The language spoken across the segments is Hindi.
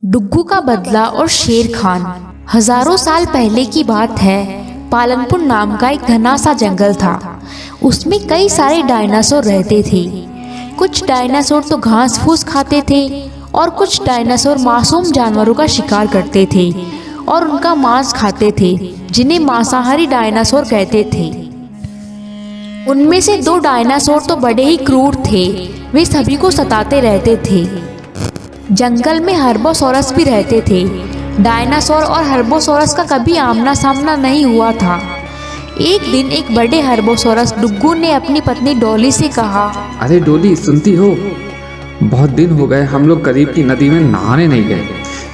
डुग्गू का बदला और शेर खान। हजारों साल पहले की बात है। पालनपुर नाम का एक घना सा जंगल था। उसमें कई सारे डायनासोर रहते थे। कुछ डायनासोर तो घास फूस खाते थे और कुछ डायनासोर मासूम जानवरों का शिकार करते थे और उनका मांस खाते थे, जिन्हें मांसाहारी डायनासोर कहते थे। उनमें से दो डायनासोर तो बड़े ही क्रूर थे। वे सभी को सताते रहते थे। जंगल में हर्बोसोरस भी रहते थे। डायनासोर और हर्बोसोरस का कभी आमना सामना नहीं हुआ था। एक दिन एक बड़े हर्बोसोरस डुग्गू ने अपनी पत्नी डॉली से कहा, अरे डोली, सुनती हो? बहुत दिन हो गए हम लोग करीब की नदी में नहाने नहीं गए।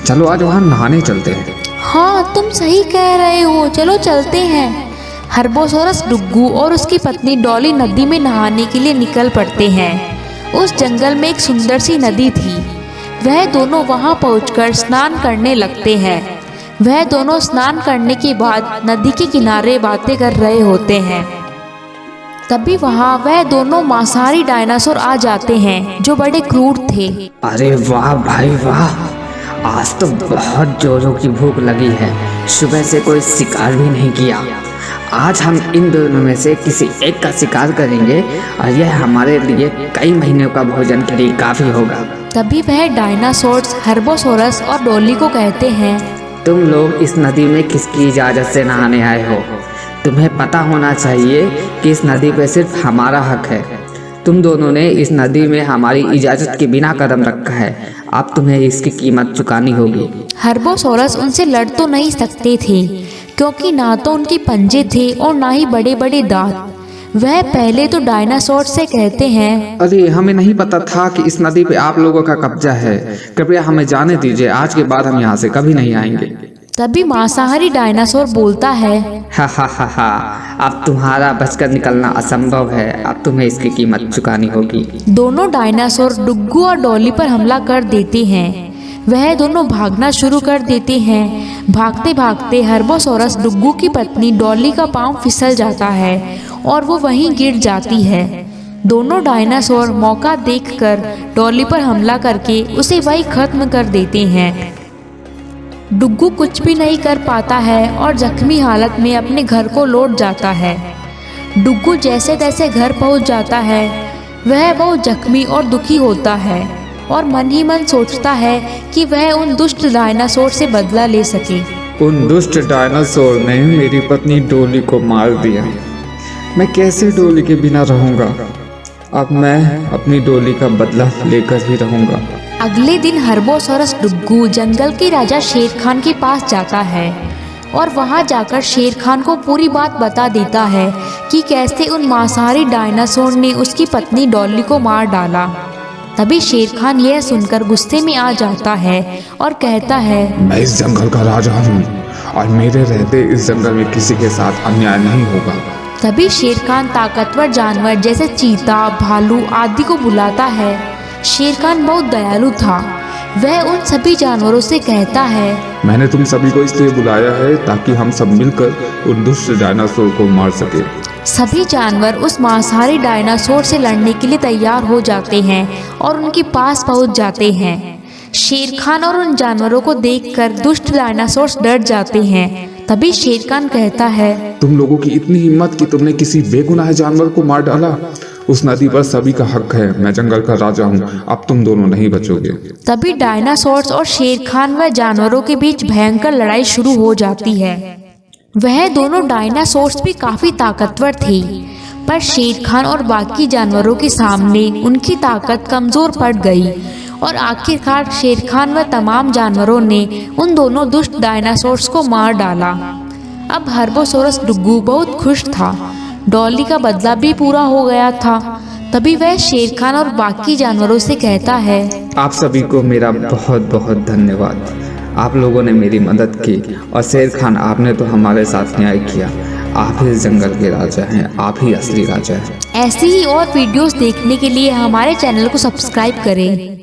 चलो आज वहाँ नहाने चलते हैं। हाँ, तुम सही कह रहे हो, चलो चलते हैं। हर्बोसोरस डुग्गू और उसकी पत्नी डॉली नदी में नहाने के लिए निकल पड़ते हैं। उस जंगल में एक सुंदर सी नदी थी। वह दोनों वहां पहुंचकर स्नान करने लगते हैं। वह दोनों स्नान करने के बाद नदी के किनारे बातें कर रहे होते हैं। तभी वहां वह दोनों मांसाहारी डायनासोर आ जाते हैं, जो बड़े क्रूर थे। अरे वाह भाई वाह, आज तो बहुत जोरों की भूख लगी है। सुबह से कोई शिकार भी नहीं किया। आज हम इन दोनों में से किसी एक का शिकार करेंगे और यह हमारे लिए कई महीनों का भोजन के लिए काफी होगा। तभी वह डायनासोर्स हर्बोसोरस और डॉली को कहते हैं, तुम लोग इस नदी में किसकी इजाज़त से नहाने आए हो? तुम्हें पता होना चाहिए कि इस नदी पे सिर्फ हमारा हक है। तुम दोनों ने इस नदी में हमारी इजाज़त के बिना कदम रखा है। अब तुम्हें इसकी कीमत चुकानी होगी। हर्बोसोरस उनसे लड़ तो नहीं सकते थे, क्योंकि ना तो उनके पंजे थे और ना ही बड़े बड़े दांत। वह पहले तो डायनासोर से कहते हैं, अरे हमें नहीं पता था कि इस नदी पे आप लोगों का कब्जा है। कृपया हमें जाने दीजिए। आज के बाद हम यहाँ से कभी नहीं आएंगे। तभी मांसाहारी डायनासोर बोलता है, हा हा हा हा, अब तुम्हारा बचकर निकलना असंभव है। अब तुम्हें इसकी कीमत चुकानी होगी। दोनों डायनासोर डुग्गू और डॉली पर हमला कर देते हैं। वह दोनों भागना शुरू कर देते हैं। भागते भागते हर्बोसोरस डुग्गू की पत्नी डॉली का पांव फिसल जाता है और वो वहीं गिर जाती है। दोनों डायनासोर मौका देखकर डॉली पर हमला करके उसे वहीं खत्म कर देते हैं। डुग्गू कुछ भी नहीं कर पाता है और जख्मी हालत में अपने घर को लौट जाता है। डुग्गू जैसे तैसे घर पहुंच जाता है। वह बहुत जख्मी और दुखी होता है और मन ही मन सोचता है कि वह उन दुष्ट डायनासोर से बदला ले सके। उन दुष्ट डायनासोर ने मेरी पत्नी डोली को मार दिया। मैं कैसे डोली के बिना रहूंगा? अब मैं अपनी डोली का बदला लेकर ही रहूंगा। अगले दिन हर्बोसोरस डुग्गू जंगल के राजा शेर खान के पास जाता है और वहां जाकर शेर खान को पूरी बात बता देता है कि कैसे उन मांसाहारी डायनासोर ने उसकी पत्नी डॉली को मार डाला। तभी शेर खान यह सुनकर गुस्से में आ जाता है और कहता है, मैं इस जंगल का राजा हूँ और मेरे रहते इस जंगल में किसी के साथ अन्याय नहीं होगा। तभी शेर खान ताकतवर जानवर जैसे चीता, भालू आदि को बुलाता है। शेर खान बहुत दयालु था। वह उन सभी जानवरों से कहता है, मैंने तुम सभी को इसलिए बुलाया है ताकि हम सब मिलकर उन दुष्ट डायनासोर को मार सके। सभी जानवर उस मांसाहारी डायनासोर से लड़ने के लिए तैयार हो जाते हैं और उनके पास पहुंच जाते हैं। शेर खान और उन जानवरों को देखकर दुष्ट डायनासोर डर जाते हैं। तभी शेर खान कहता है, तुम लोगों की इतनी हिम्मत कि तुमने किसी बेगुनाह जानवर को मार डाला। उस नदी पर सभी का हक है। मैं जंगल का राजा हूँ। अब तुम दोनों नहीं बचोगे। तभी डायनासोर्स और शेर खान व जानवरों के बीच भयंकर लड़ाई शुरू हो जाती है। वह दोनों डायनासोर्स भी काफी ताकतवर थे, पर शेर खान और बाकी जानवरों के सामने उनकी ताकत कमजोर पड़ गई और आखिरकार शेर खान व तमाम जानवरों ने उन दोनों दुष्ट डायनासोर्स को मार डाला। अब हर्बोसोरस डुग्गू बहुत खुश था। डॉली का बदला भी पूरा हो गया था। तभी वह शेर खान और बाकी जानवरों से कहता है, आप सभी को मेरा बहुत बहुत धन्यवाद। आप लोगों ने मेरी मदद की और शेर खान, आपने तो हमारे साथ न्याय किया। आप ही इस जंगल के राजा हैं। आप ही असली राजा हैं। ऐसी ही और वीडियोस देखने के लिए हमारे चैनल को सब्सक्राइब करें।